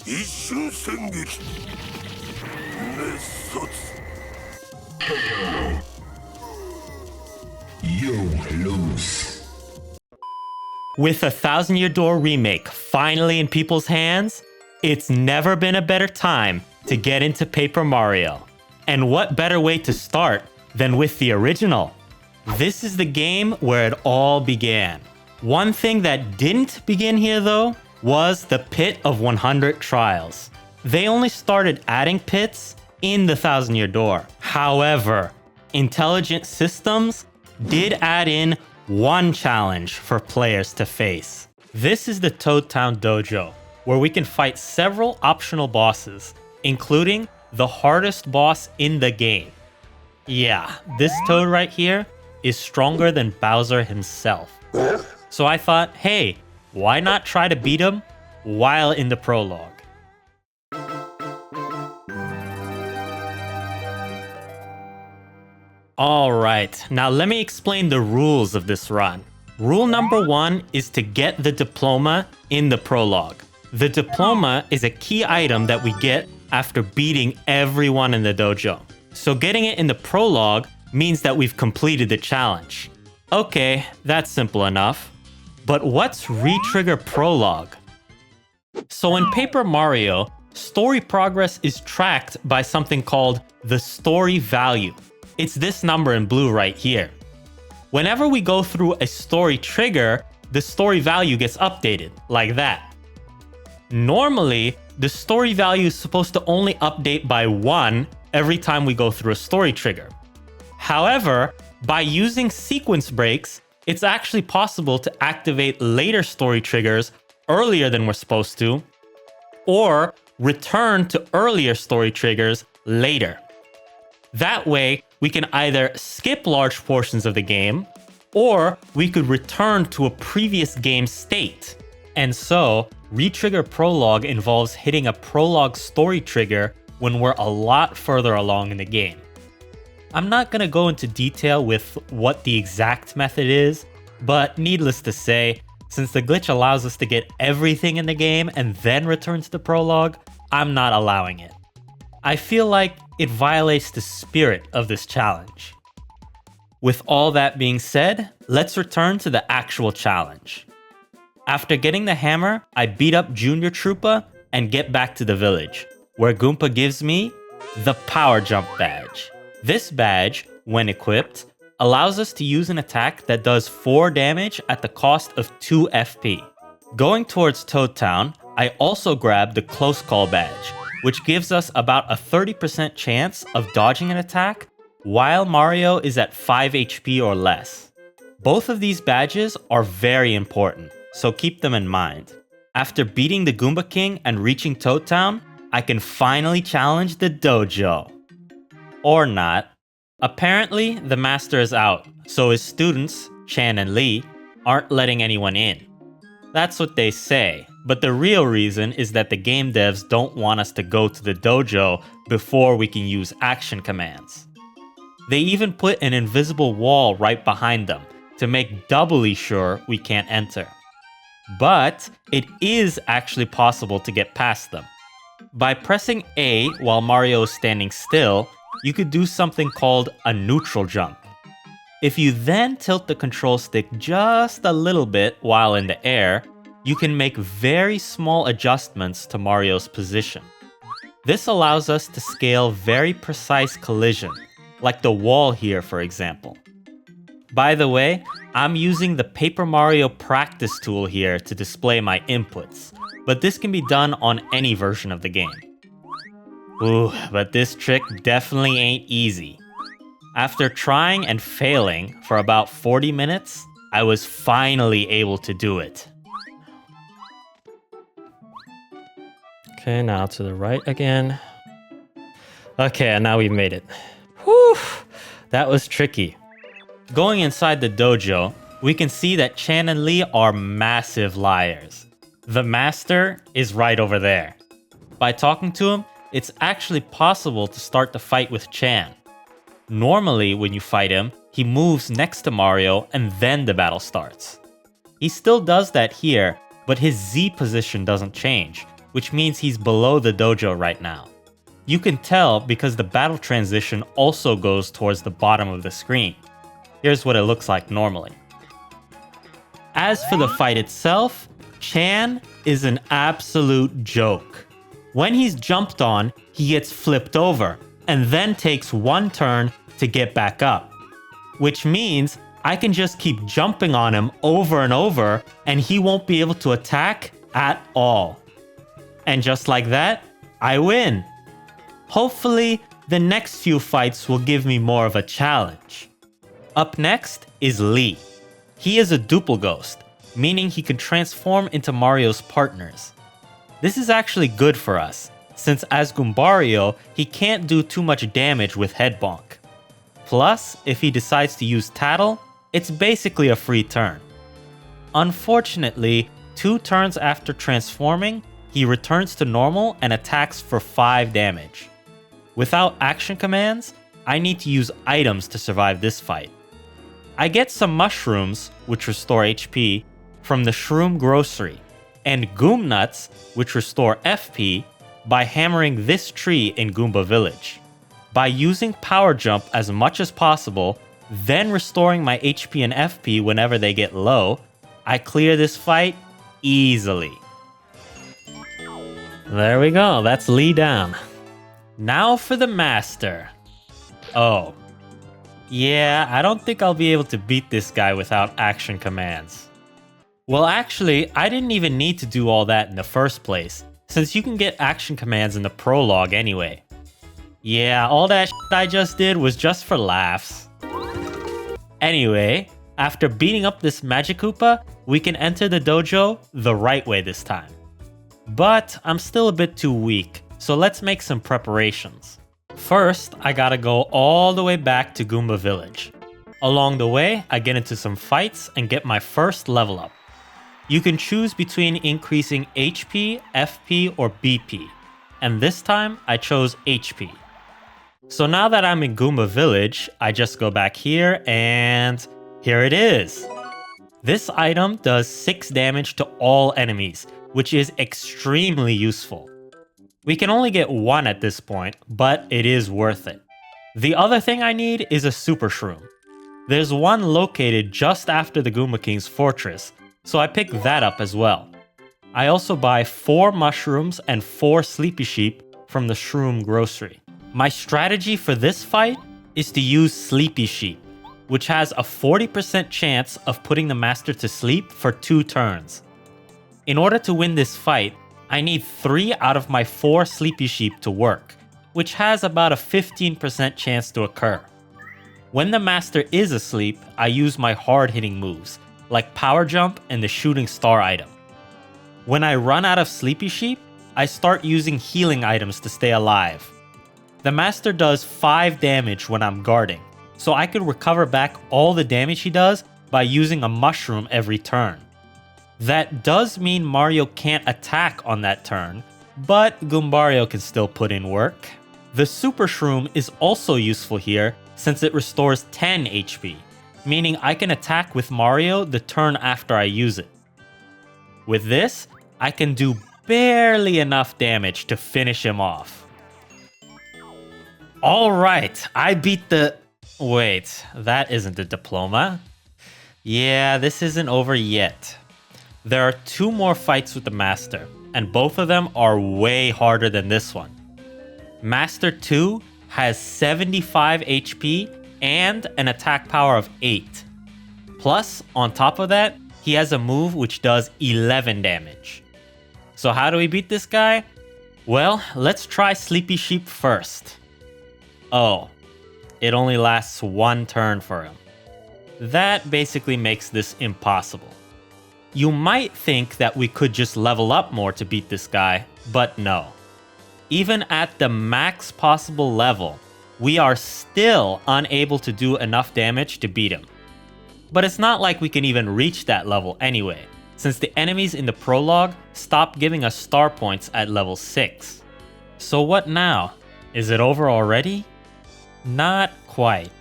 一瞬戦撃滅殺 You lose. With a Thousand Year Door remake finally in people's hands, it's never been a better time to get into Paper Mario. And what better way to start than with the original? This is the game where it all began. One thing that didn't begin here though was the Pit of 100 Trials. They only started adding pits in the Thousand Year Door. However, Intelligent Systems did add in one challenge for players to face. This is the Toad Town Dojo, where we can fight several optional bosses, including the hardest boss in the game. Yeah, this Toad right here is stronger than Bowser himself. So I thought, hey, why not try to beat him while in the prologue? Alright, now let me explain the rules of this run. Rule number 1 is to get the diploma in the prologue. The diploma is a key item that we get after beating everyone in the dojo. So getting it in the prologue means that we've completed the challenge. Okay, that's simple enough. But what's Re-Trigger Prologue? So in Paper Mario, story progress is tracked by something called the story value. It's this number in blue right here. Whenever we go through a story trigger, the story value gets updated, like that. Normally, the story value is supposed to only update by 1 every time we go through a story trigger. However, by using sequence breaks, it's actually possible to activate later story triggers earlier than we're supposed to, or return to earlier story triggers later. That way, we can either skip large portions of the game, or we could return to a previous game state. And so, Re-Trigger Prologue involves hitting a prologue story trigger when we're a lot further along in the game. I'm not going to go into detail with what the exact method is, but needless to say, since the glitch allows us to get everything in the game and then return to the prologue, I'm not allowing it. I feel like it violates the spirit of this challenge. With all that being said, let's return to the actual challenge. After getting the hammer, I beat up Junior Troopa and get back to the village, where Goomba gives me the Power Jump badge. This badge, when equipped, allows us to use an attack that does 4 damage at the cost of 2 FP. Going towards Toad Town, I also grabbed the Close Call badge, which gives us about a 30% chance of dodging an attack while Mario is at 5 HP or less. Both of these badges are very important, so keep them in mind. After beating the Goomba King and reaching Toad Town, I can finally challenge the dojo. Or not. Apparently, the master is out, so his students, Chan and Lee, aren't letting anyone in. That's what they say, but the real reason is that the game devs don't want us to go to the dojo before we can use action commands. They even put an invisible wall right behind them to make doubly sure we can't enter. But it is actually possible to get past them. By pressing A while Mario is standing still, you could do something called a neutral jump. If you then tilt the control stick just a little bit while in the air, you can make very small adjustments to Mario's position. This allows us to scale very precise collision, like the wall here for example. By the way, I'm using the Paper Mario practice tool here to display my inputs, but this can be done on any version of the game. Ooh, but this trick definitely ain't easy. After trying and failing for about 40 minutes, I was finally able to do it. Okay, now to the right again. Okay, now we've made it. Whew, that was tricky. Going inside the dojo, we can see that Chan and Lee are massive liars. The master is right over there. By talking to him, it's actually possible to start the fight with Chan. Normally, when you fight him, he moves next to Mario and then the battle starts. He still does that here, but his Z position doesn't change, which means he's below the dojo right now. You can tell because the battle transition also goes towards the bottom of the screen. Here's what it looks like normally. As for the fight itself, Chan is an absolute joke. When he's jumped on, he gets flipped over and then takes one turn to get back up, which means I can just keep jumping on him over and over and he won't be able to attack at all. And just like that, I win. Hopefully, the next few fights will give me more of a challenge. Up next is Lee. He is a duple ghost, meaning he can transform into Mario's partners. This is actually good for us, since as Goombario, he can't do too much damage with Head Bonk. Plus, if he decides to use Tattle, it's basically a free turn. Unfortunately, 2 turns after transforming, he returns to normal and attacks for 5 damage. Without action commands, I need to use items to survive this fight. I get some mushrooms, which restore HP, from the Shroom Grocery, and Goom Nuts, which restore FP, by hammering this tree in Goomba Village. By using Power Jump as much as possible, then restoring my HP and FP whenever they get low, I clear this fight easily. There we go, that's Lee down. Now for the Master. Oh. Yeah, I don't think I'll be able to beat this guy without action commands. Well, actually, I didn't even need to do all that in the first place, since you can get action commands in the prologue anyway. Yeah, all that shit I just did was just for laughs. Anyway, after beating up this Magic Koopa, we can enter the dojo the right way this time. But I'm still a bit too weak, so let's make some preparations. First, I gotta go all the way back to Goomba Village. Along the way, I get into some fights and get my first level up. You can choose between increasing HP, FP, or BP, and this time I chose HP. So now that I'm in Goomba Village, I just go back here and here it is. This item does 6 damage to all enemies, which is extremely useful. We can only get 1 at this point, but it is worth it. The other thing I need is a Super Shroom. There's one located just after the Goomba King's fortress, so I pick that up as well. I also buy 4 mushrooms and 4 sleepy sheep from the Shroom Grocery. My strategy for this fight is to use Sleepy Sheep, which has a 40% chance of putting the Master to sleep for 2 turns. In order to win this fight, I need 3 out of my 4 Sleepy Sheep to work, which has about a 15% chance to occur. When the Master is asleep, I use my hard-hitting moves, like Power Jump and the Shooting Star item. When I run out of Sleepy Sheep, I start using healing items to stay alive. The Master does 5 damage when I'm guarding, so I could recover back all the damage he does by using a mushroom every turn. That does mean Mario can't attack on that turn, but Goombario can still put in work. The Super Shroom is also useful here since it restores 10 HP, meaning I can attack with Mario the turn after I use it. With this, I can do barely enough damage to finish him off. Alright, I beat the... Wait, that isn't a diploma. Yeah, this isn't over yet. There are 2 more fights with the Master, and both of them are way harder than this one. Master 2 has 75 HP and an attack power of 8. Plus, on top of that, he has a move which does 11 damage. So how do we beat this guy? Well, let's try Sleepy Sheep first. Oh, it only lasts 1 turn for him. That basically makes this impossible. You might think that we could just level up more to beat this guy, but no. Even at the max possible level, we are still unable to do enough damage to beat him. But it's not like we can even reach that level anyway, since the enemies in the prologue stopped giving us star points at level 6. So what now? Is it over already? Not quite.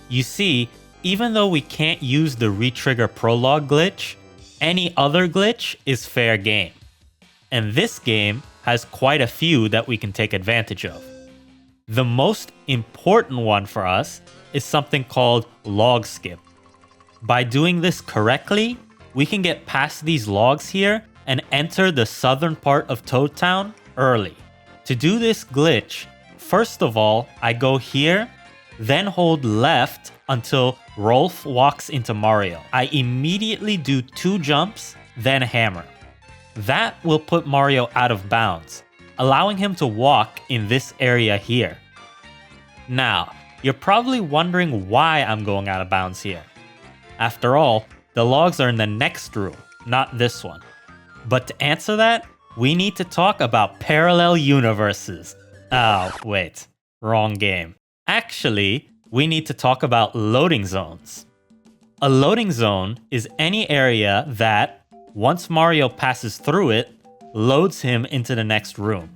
You see, even though we can't use the retrigger prologue glitch, any other glitch is fair game. and this game has quite a few that we can take advantage of. The most important one for us is something called log skip. By doing this correctly, we can get past these logs here and enter the southern part of Toad Town early. To do this glitch, first of all, I go here, then hold left until Rolf walks into Mario. I immediately do 2 jumps, then hammer. That will put Mario out of bounds, allowing him to walk in this area here. Now, you're probably wondering why I'm going out of bounds here. After all, the logs are in the next room, not this one. But to answer that, we need to talk about parallel universes. Oh, wait, wrong game. Actually, we need to talk about loading zones. A loading zone is any area that, once Mario passes through it, loads him into the next room.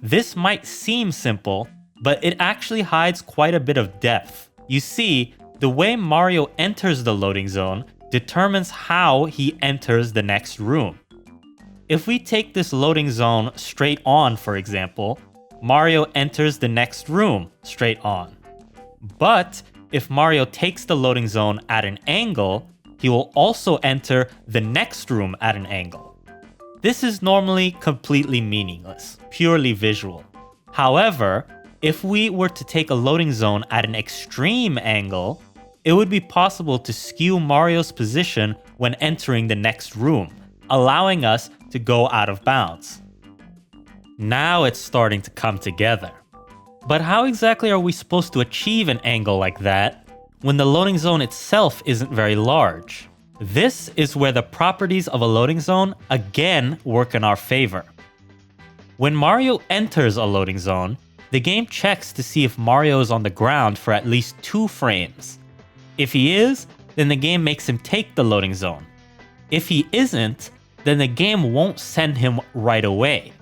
This might seem simple, but it actually hides quite a bit of depth. You see, the way Mario enters the loading zone determines how he enters the next room. If we take this loading zone straight on, for example, Mario enters the next room straight on. But if Mario takes the loading zone at an angle, he will also enter the next room at an angle. This is normally completely meaningless, purely visual. However, if we were to take a loading zone at an extreme angle, it would be possible to skew Mario's position when entering the next room, allowing us to go out of bounds. Now it's starting to come together. But how exactly are we supposed to achieve an angle like that when the loading zone itself isn't very large? This is where the properties of a loading zone again work in our favor. When Mario enters a loading zone, the game checks to see if Mario is on the ground for at least 2 frames. If he is, then the game makes him take the loading zone. If he isn't, then the game won't send him right away.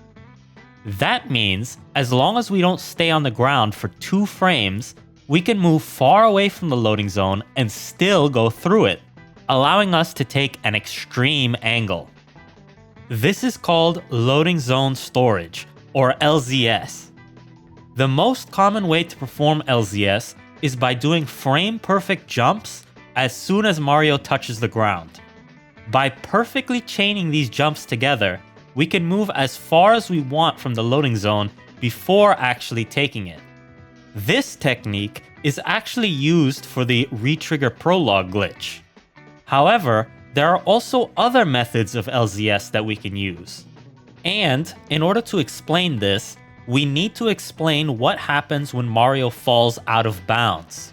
That means, as long as we don't stay on the ground for 2 frames, we can move far away from the loading zone and still go through it, allowing us to take an extreme angle. This is called loading zone storage, or LZS. The most common way to perform LZS is by doing frame-perfect jumps as soon as Mario touches the ground. By perfectly chaining these jumps together, we can move as far as we want from the loading zone before actually taking it. This technique is actually used for the retrigger Prologue glitch. However, there are also other methods of LZS that we can use. And in order to explain this, we need to explain what happens when Mario falls out of bounds.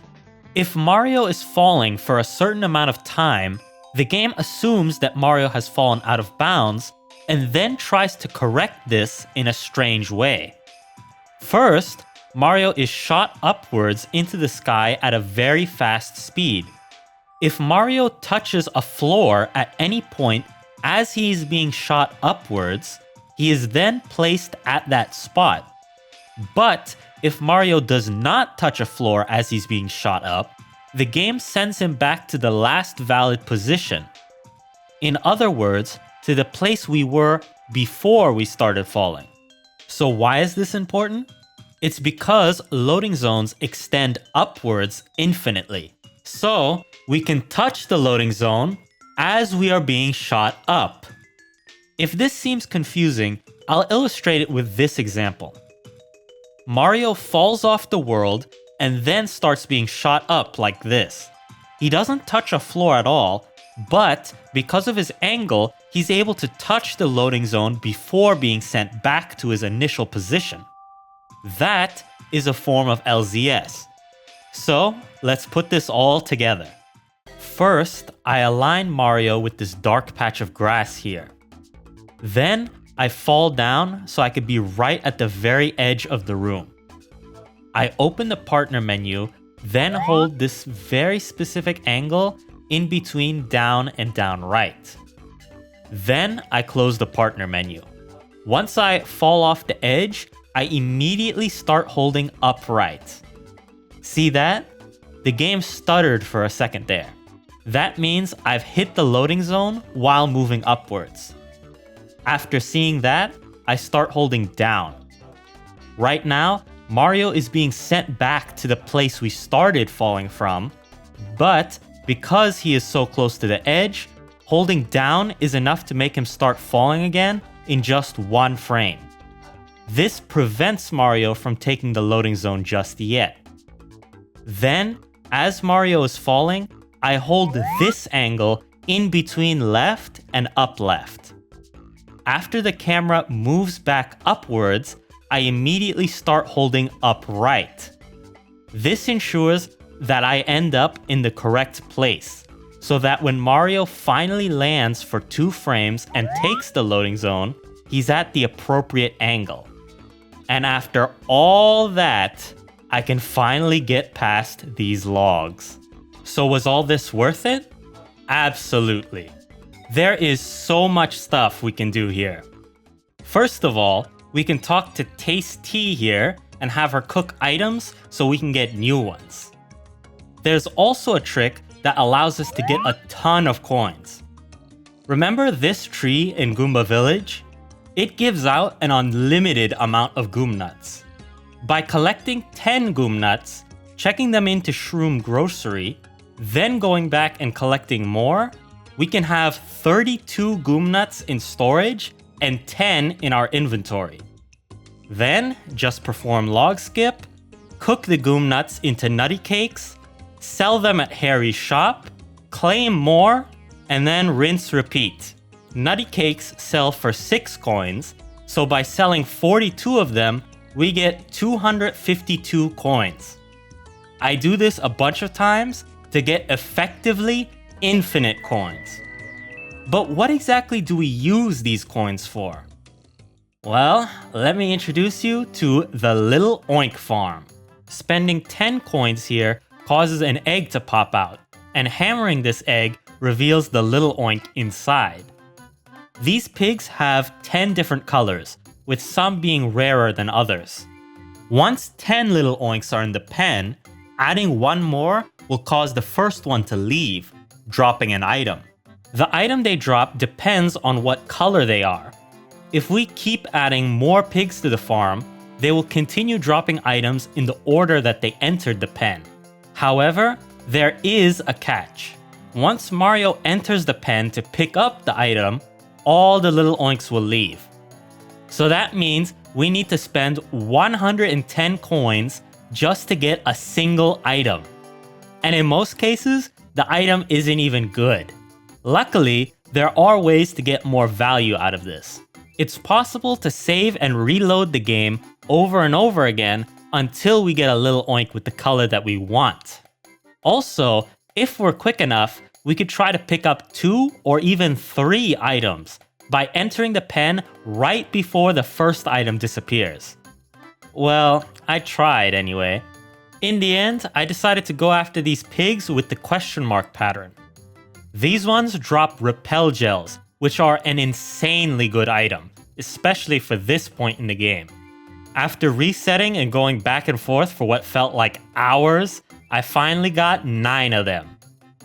If Mario is falling for a certain amount of time, the game assumes that Mario has fallen out of bounds and then tries to correct this in a strange way. First, Mario is shot upwards into the sky at a very fast speed. If Mario touches a floor at any point as he is being shot upwards, he is then placed at that spot. But if Mario does not touch a floor as he's being shot up, the game sends him back to the last valid position. In other words, to the place we were before we started falling. So why is this important? It's because loading zones extend upwards infinitely. So we can touch the loading zone as we are being shot up. If this seems confusing, I'll illustrate it with this example. Mario falls off the world and then starts being shot up like this. He doesn't touch a floor at all, but because of his angle, he's able to touch the loading zone before being sent back to his initial position. That is a form of LZS. So let's put this all together. First, I align Mario with this dark patch of grass here. Then I fall down so I could be right at the very edge of the room. I open the partner menu, then hold this very specific angle in between down and down right. Then I close the partner menu. Once I fall off the edge, I immediately start holding upright. See that? The game stuttered for a second there. That means I've hit the loading zone while moving upwards. After seeing that, I start holding down. Right now, Mario is being sent back to the place we started falling from, but because he is so close to the edge, holding down is enough to make him start falling again in just 1 frame. This prevents Mario from taking the loading zone just yet. Then, as Mario is falling, I hold this angle in between left and up left. After the camera moves back upwards, I immediately start holding up right. This ensures that I end up in the correct place, so that when Mario finally lands for 2 frames and takes the loading zone, he's at the appropriate angle. And after all that, I can finally get past these logs. So was all this worth it? Absolutely. There is so much stuff we can do here. First of all, we can talk to Taste Tea here and have her cook items so we can get new ones. There's also a trick that allows us to get a ton of coins. Remember this tree in Goomba Village? It gives out an unlimited amount of Goom Nuts. By collecting 10 Goom Nuts, checking them into Shroom Grocery, then going back and collecting more, we can have 32 Goom Nuts in storage and 10 in our inventory. Then, just perform log skip, cook the Goom Nuts into nutty cakes, sell them at Harry's shop, claim more, and then rinse repeat. Nutty cakes sell for 6 coins, so by selling 42 of them, we get 252 coins. I do this a bunch of times to get effectively infinite coins. But what exactly do we use these coins for? Well, let me introduce you to the Little Oink Farm. Spending 10 coins here causes an egg to pop out, and hammering this egg reveals the Little Oink inside. These pigs have 10 different colors, with some being rarer than others. Once 10 Little Oinks are in the pen, adding 1 more will cause the first one to leave, dropping an item. The item they drop depends on what color they are. If we keep adding more pigs to the farm, they will continue dropping items in the order that they entered the pen. However, there is a catch. Once Mario enters the pen to pick up the item, all the Little Oinks will leave. So that means we need to spend 110 coins just to get a single item. And in most cases, the item isn't even good. Luckily, there are ways to get more value out of this. It's possible to save and reload the game over and over again until we get a Little Oink with the color that we want. Also, if we're quick enough, we could try to pick up 2 or even 3 items by entering the pen right before the first item disappears. Well, I tried anyway. In the end, I decided to go after these pigs with the question mark pattern. These ones drop repel gels, which are an insanely good item, especially for this point in the game. After resetting and going back and forth for what felt like hours, I finally got 9 of them.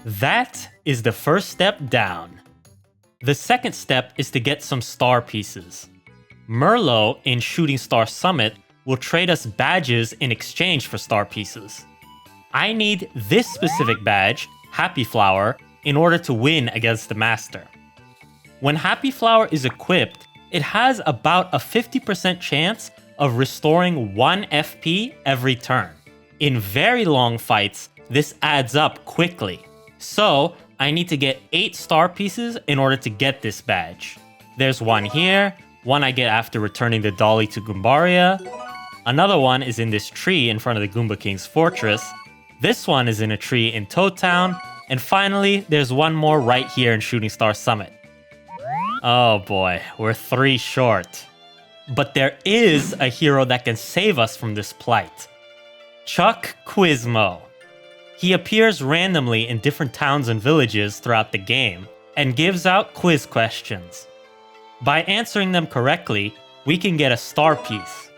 That is the first step down. The second step is to get some star pieces. Merlo in Shooting Star Summit will trade us badges in exchange for star pieces. I need this specific badge, Happy Flower, in order to win against the Master. When Happy Flower is equipped, it has about a 50% chance of restoring 1 FP every turn. In very long fights, this adds up quickly. So, I need to get 8 star pieces in order to get this badge. There's one here, one I get after returning the dolly to Goombaria. Another one is in this tree in front of the Goomba King's fortress. This one is in a tree in Toad Town. And finally, there's one more right here in Shooting Star Summit. Oh boy, we're 3 short. But there is a hero that can save us from this plight. Chuck Quizmo. He appears randomly in different towns and villages throughout the game, and gives out quiz questions. By answering them correctly, we can get a star piece.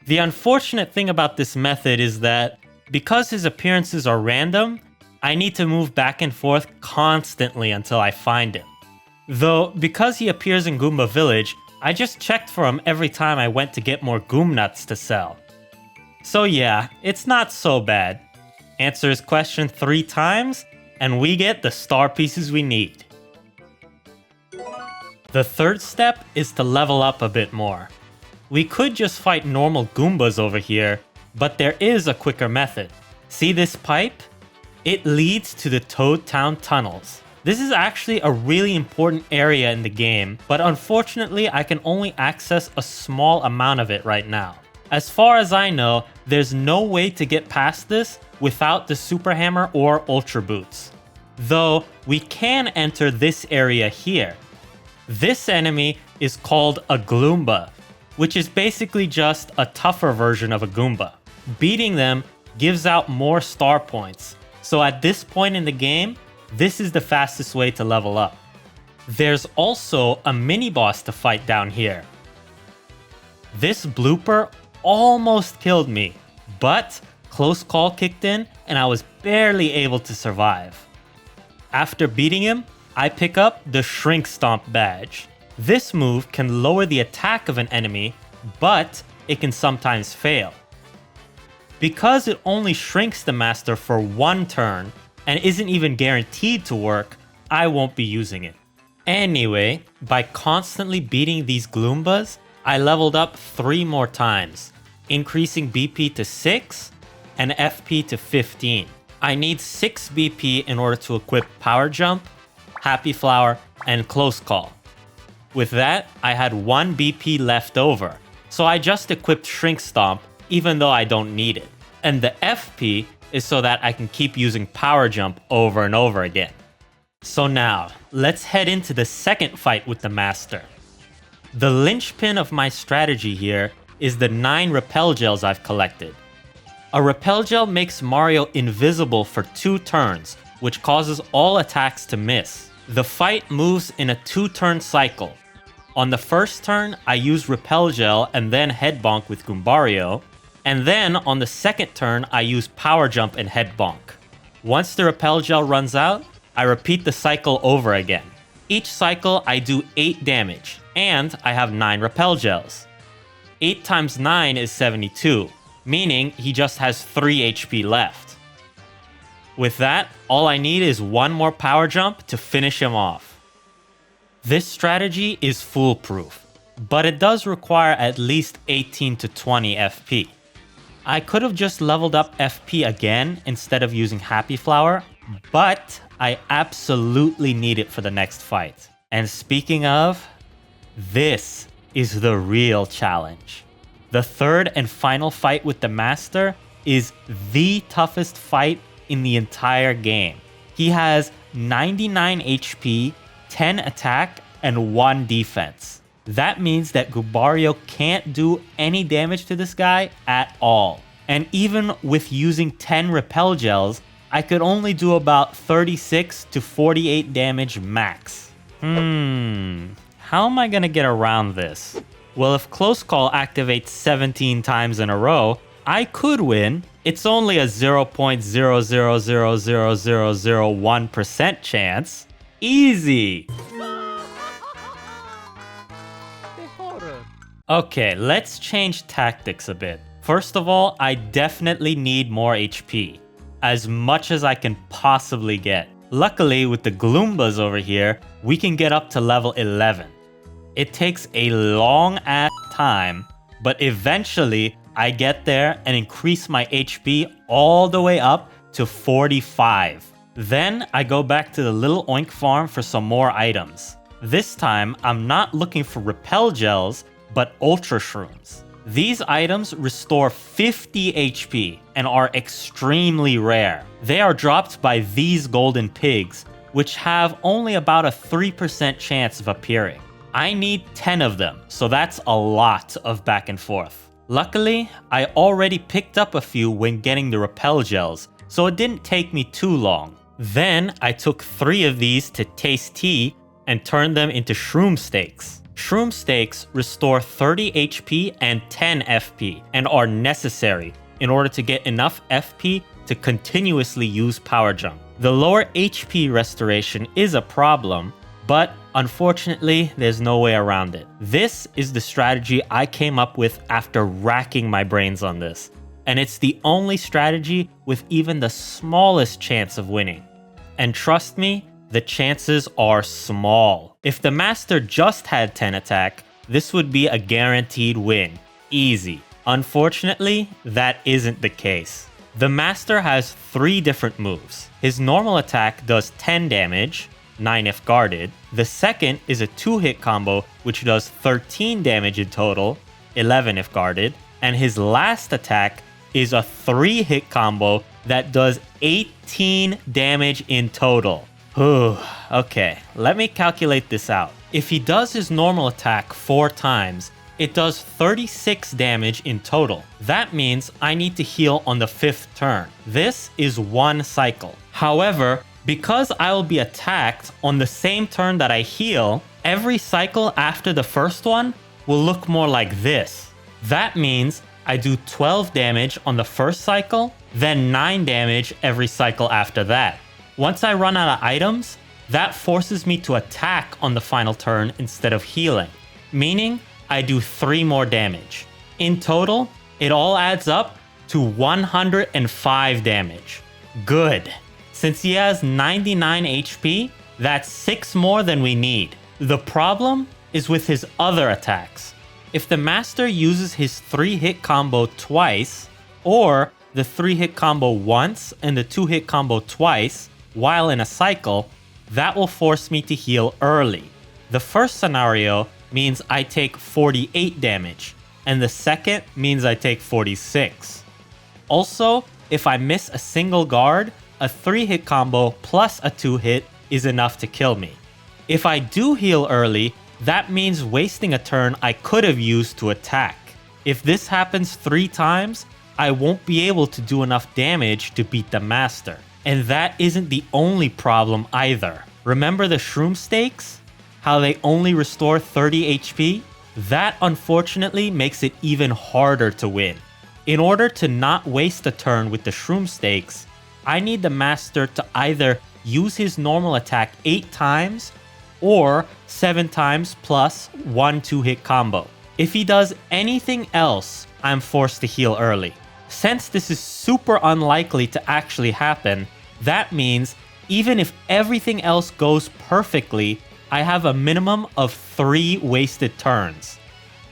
The unfortunate thing about this method is that, because his appearances are random, I need to move back and forth constantly until I find him. Though, because he appears in Goomba Village, I just checked for him every time I went to get more Goom Nuts to sell. So yeah, it's not so bad. Answer his question 3 times, and we get the star pieces we need. The third step is to level up a bit more. We could just fight normal Goombas over here, but there is a quicker method. See this pipe? It leads to the Toad Town tunnels. This is actually a really important area in the game, but unfortunately I can only access a small amount of it right now. As far as I know, there's no way to get past this without the Super Hammer or Ultra Boots. Though, we can enter this area here. This enemy is called a Gloomba, which is basically just a tougher version of a Goomba. Beating them gives out more star points, so at this point in the game, this is the fastest way to level up. There's also a mini-boss to fight down here. This blooper almost killed me, but close call kicked in and I was barely able to survive. After beating him, I pick up the Shrink Stomp badge. This move can lower the attack of an enemy, but it can sometimes fail. Because it only shrinks the master for 1 turn, and isn't even guaranteed to work, I won't be using it. Anyway, by constantly beating these Gloombas, I leveled up 3 more times, increasing BP to 6 and FP to 15. I need 6 BP in order to equip Power Jump, Happy Flower, and Close Call. With that, I had 1 BP left over, so I just equipped Shrink Stomp even though I don't need it. And the FP is so that I can keep using Power Jump over and over again. So now, let's head into the second fight with the Master. The linchpin of my strategy here is the 9 Repel Gels I've collected. A Repel Gel makes Mario invisible for 2 turns, which causes all attacks to miss. The fight moves in a 2-turn cycle. On the first turn, I use Repel Gel and then Head Bonk with Goombario, and then on the second turn, I use Power Jump and Head Bonk. Once the Repel Gel runs out, I repeat the cycle over again. Each cycle, I do 8 damage, and I have 9 Repel Gels. 8 times 9 is 72, meaning he just has 3 HP left. With that, all I need is 1 more Power Jump to finish him off. This strategy is foolproof, but it does require at least 18 to 20 FP. I could have just leveled up FP again instead of using Happy Flower, but I absolutely need it for the next fight. And speaking of, this is the real challenge. The third and final fight with the Master is the toughest fight in the entire game. He has 99 HP, 10 attack, and 1 defense. That means that Goombario can't do any damage to this guy at all. And even with using 10 Repel Gels, I could only do about 36 to 48 damage max. How am I gonna get around this? Well, if Close Call activates 17 times in a row, I could win. It's only a 0.0000001% chance. Easy! Okay, let's change tactics a bit. First of all, I definitely need more HP. As much as I can possibly get. Luckily, with the Gloombas over here, we can get up to level 11. It takes a long ass time, but eventually I get there and increase my HP all the way up to 45. Then I go back to the little Oink farm for some more items. This time, I'm not looking for Repel Gels, but Ultra Shrooms. These items restore 50 HP and are extremely rare. They are dropped by these golden pigs, which have only about a 3% chance of appearing. I need 10 of them, so that's a lot of back and forth. Luckily, I already picked up a few when getting the Repel Gels, so it didn't take me too long. Then I took 3 of these to Taste Tea and turned them into Shroom Steaks. Shroom Steaks restore 30 HP and 10 FP and are necessary in order to get enough FP to continuously use Power Jump. The lower HP restoration is a problem, but Unfortunately, there's no way around it. This is the strategy I came up with after racking my brains on this. And it's the only strategy with even the smallest chance of winning. And trust me, the chances are small. If the Master just had 10 attack, this would be a guaranteed win. Easy. Unfortunately, that isn't the case. The Master has 3 different moves. His normal attack does 10 damage, 9 if guarded. The second is a 2-hit combo, which does 13 damage in total, 11 if guarded. And his last attack is a 3-hit combo that does 18 damage in total. Okay, let me calculate this out. If he does his normal attack 4 times, it does 36 damage in total. That means I need to heal on the 5th turn. This is 1 cycle. However, because I will be attacked on the same turn that I heal, every cycle after the first one will look more like this. That means I do 12 damage on the first cycle, then 9 damage every cycle after that. Once I run out of items, that forces me to attack on the final turn instead of healing, meaning I do 3 more damage. In total, it all adds up to 105 damage. Good. Since he has 99 HP, that's 6 more than we need. The problem is with his other attacks. If the Master uses his 3-hit combo twice, or the 3-hit combo once and the 2-hit combo twice, while in a cycle, that will force me to heal early. The first scenario means I take 48 damage, and the second means I take 46. Also, if I miss a single guard, a 3-hit combo plus a 2-hit is enough to kill me. If I do heal early, that means wasting a turn I could have used to attack. If this happens 3 times, I won't be able to do enough damage to beat the Master. And that isn't the only problem either. Remember the shroom stakes? How they only restore 30 HP? That unfortunately makes it even harder to win. In order to not waste a turn with the shroom stakes, I need the Master to either use his normal attack 8 times or 7 times plus 1 2-hit combo. If he does anything else, I'm forced to heal early. Since this is super unlikely to actually happen, that means even if everything else goes perfectly, I have a minimum of 3 wasted turns,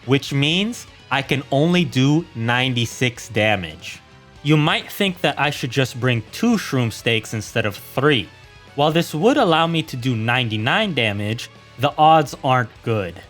which means I can only do 96 damage. You might think that I should just bring 2 shroom stakes instead of 3. While this would allow me to do 99 damage, the odds aren't good.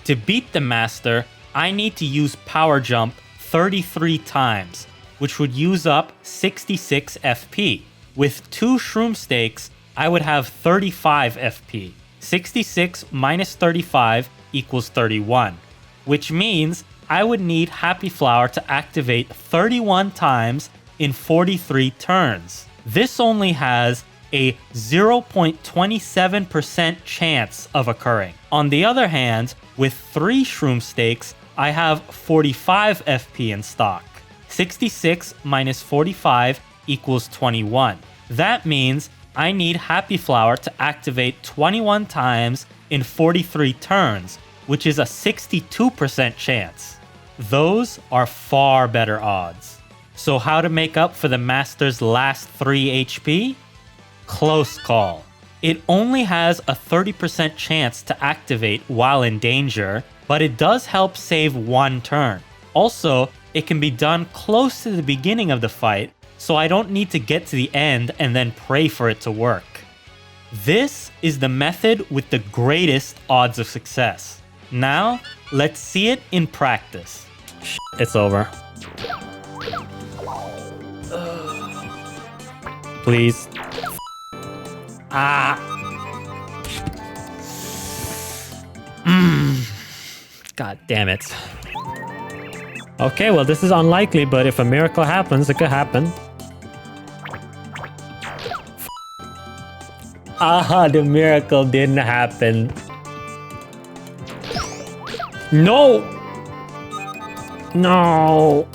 To beat the Master, I need to use Power Jump 33 times, which would use up 66 FP. With 2 shroom stakes, I would have 35 FP. 66 minus 35 equals 31, which means I would need Happy Flower to activate 31 times in 43 turns. This only has a 0.27% chance of occurring. On the other hand, with 3 shroom stakes, I have 45 FP in stock. 66 minus 45 equals 21. That means I need Happy Flower to activate 21 times in 43 turns, which is a 62% chance. Those are far better odds. So how to make up for the Master's last 3 HP? Close call. It only has a 30% chance to activate while in danger, but it does help save 1 turn. Also, it can be done close to the beginning of the fight, so I don't need to get to the end and then pray for it to work. This is the method with the greatest odds of success. Now, let's see it in practice. It's over. Please. God damn it. Okay, well, this is unlikely, but if a miracle happens, it could happen. The miracle didn't happen. No! No!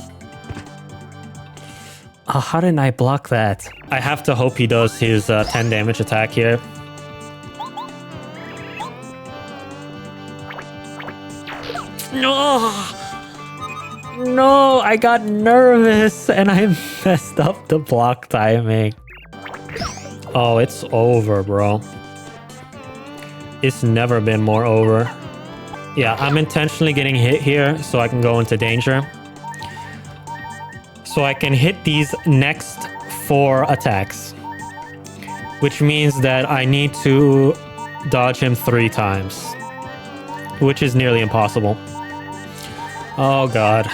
How didn't I block that? I have to hope he does his 10 damage attack here. No! No, I got nervous and I messed up the block timing. Oh, it's over, bro. It's never been more over. Yeah, I'm intentionally getting hit here so I can go into danger. So I can hit these next 4 attacks. Which means that I need to dodge him 3 times. Which is nearly impossible. Oh, God.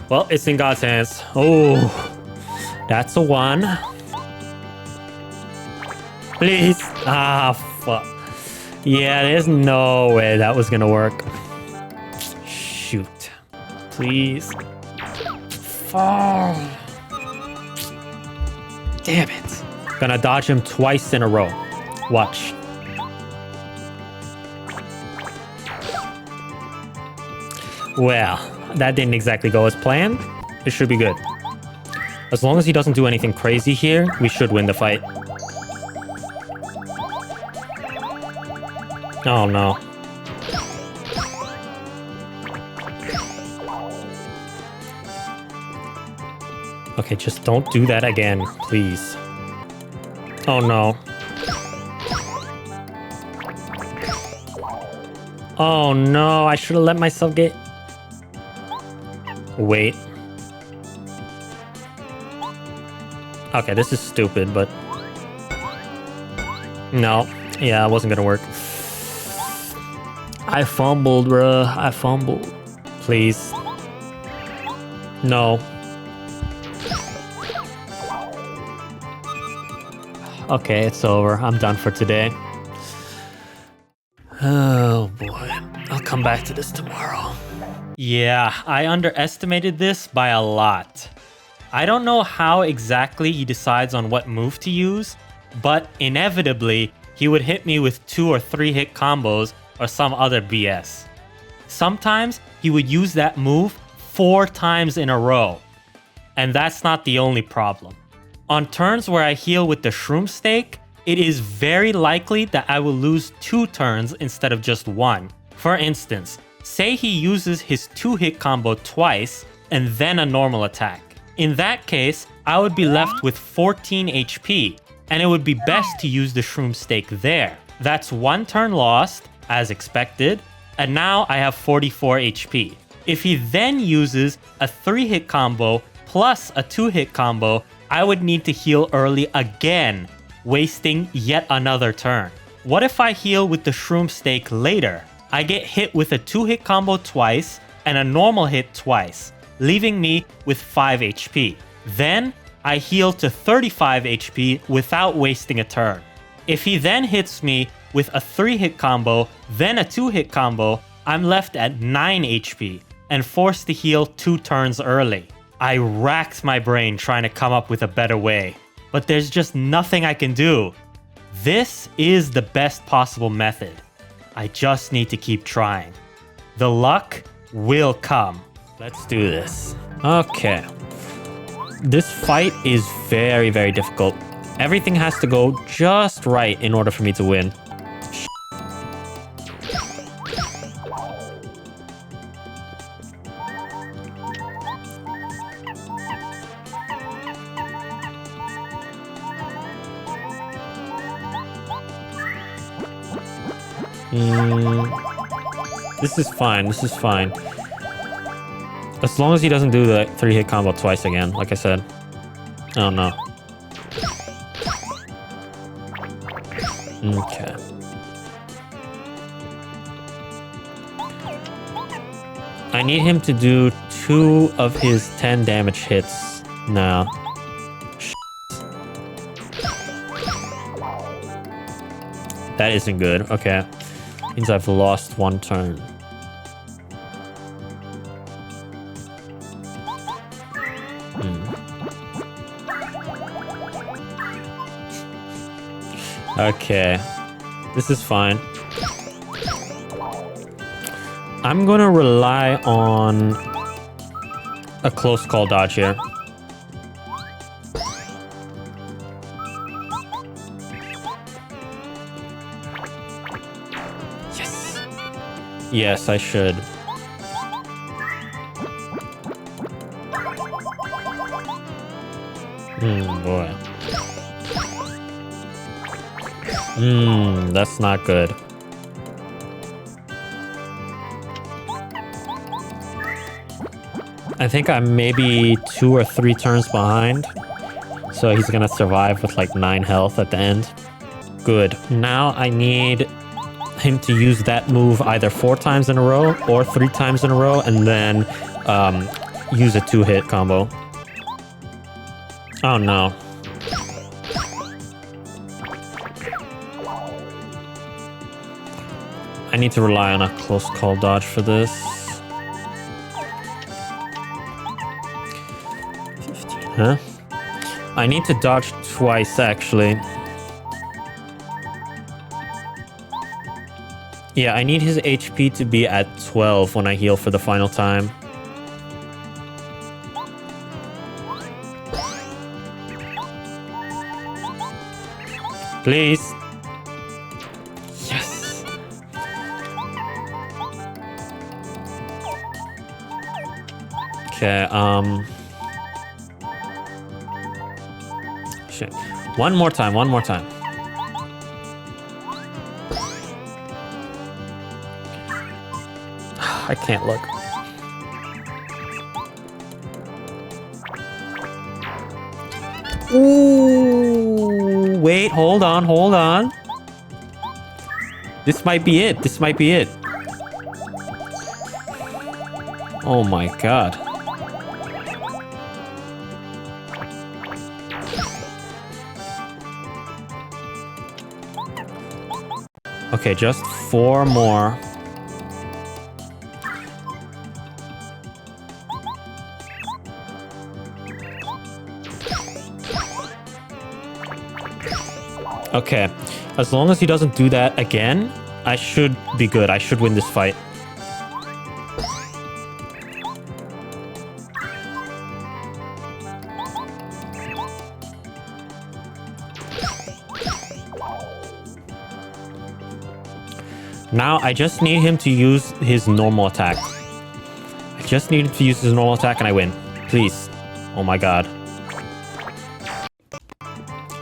Well, it's in God's hands. Oh, that's a 1. Please. Ah, fuck. Yeah, there's no way that was gonna work. Shoot. Please. Oh. Damn it. Gonna dodge him twice in a row. Watch. Well, that didn't exactly go as planned. It should be good. As long as he doesn't do anything crazy here, we should win the fight. Oh no. Okay, just don't do that again, please. Oh no. Oh no, I should have let myself get... Wait. Okay, this is stupid, but... No. Yeah, it wasn't gonna work. I fumbled, bruh. I fumbled. Please. No. Okay, it's over. I'm done for today. Oh boy. I'll come back to this tomorrow. Yeah, I underestimated this by a lot. I don't know how exactly he decides on what move to use, but inevitably, he would hit me with 2 or 3 hit combos or some other BS. Sometimes he would use that move 4 times in a row. And that's not the only problem. On turns where I heal with the Shroom Stake, it is very likely that I will lose 2 turns instead of just 1. For instance, say he uses his 2-hit combo twice and then a normal attack. In that case, I would be left with 14 HP, and it would be best to use the Shroom Stake there. That's 1 turn lost, as expected, and now I have 44 HP. If he then uses a 3-hit combo plus a 2-hit combo, I would need to heal early again, wasting yet another turn. What if I heal with the Shroom Stake later? I get hit with a 2-hit combo twice and a normal hit twice, leaving me with 5 HP. Then, I heal to 35 HP without wasting a turn. If he then hits me with a 3-hit combo, then a 2-hit combo, I'm left at 9 HP and forced to heal 2 turns early. I racked my brain trying to come up with a better way, but there's just nothing I can do. This is the best possible method. I just need to keep trying. The luck will come. Let's do this. Okay. This fight is very, very difficult. Everything has to go just right in order for me to win. This is fine. This is fine. As long as he doesn't do the 3-hit combo twice again, like I said. Oh no. Okay. I need him to do 2 of his 10 damage hits now. That isn't good. Okay. Means I've lost 1 turn. Okay. This is fine. I'm gonna rely on a close call dodge here. Yes. Yes, I should. Boy. That's not good. I think I'm maybe 2 or 3 turns behind. So he's gonna survive with like 9 health at the end. Good. Now I need him to use that move either 4 times in a row or 3 times in a row, and then use a 2-hit combo. Oh no. I need to rely on a close call dodge for this. 15, huh? I need to dodge twice, actually. Yeah, I need his HP to be at 12 when I heal for the final time. Please. Yes. Okay, shit. One more time. I can't look. Ooh, wait, hold on. This might be it. Oh my god. Okay, just 4 more. Okay, as long as he doesn't do that again, I should be good. I should win this fight. Now, I just need him to use his normal attack. And I win. Please. Oh my god.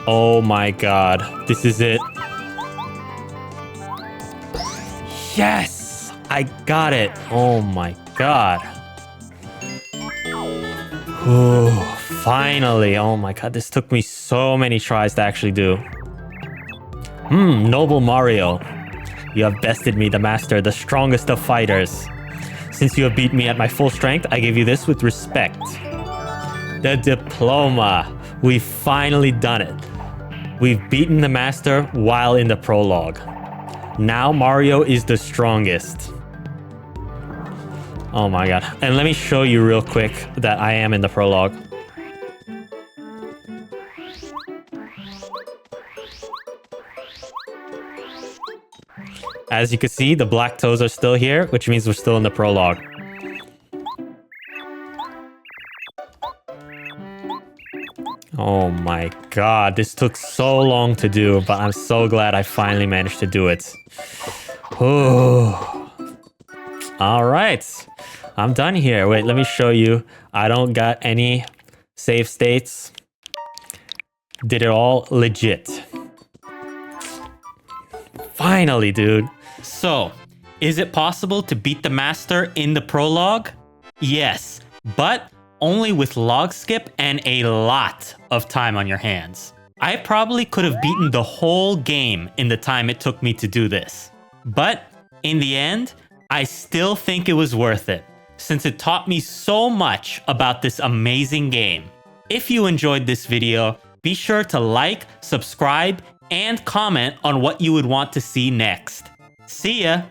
Oh my god. This is it. Yes! I got it. Oh my god. Ooh, finally. Oh my god. This took me so many tries to actually do. Noble Mario. You have bested me, the master, the strongest of fighters. Since you have beaten me at my full strength, I give you this with respect. The diploma. We've finally done it. We've beaten the master while in the prologue. Now Mario is the strongest. Oh my god. And let me show you real quick that I am in the prologue. As you can see, the black toes are still here, which means we're still in the prologue. Oh my god, this took so long to do, but I'm so glad I finally managed to do it. Ooh. All right, I'm done here. Wait, let me show you. I don't got any save states. Did it all legit. Finally, dude. So, is it possible to beat the master in the prologue? Yes, but only with log skip and a lot of time on your hands. I probably could have beaten the whole game in the time it took me to do this. But in the end, I still think it was worth it, since it taught me so much about this amazing game. If you enjoyed this video, be sure to like, subscribe, and comment on what you would want to see next. See ya!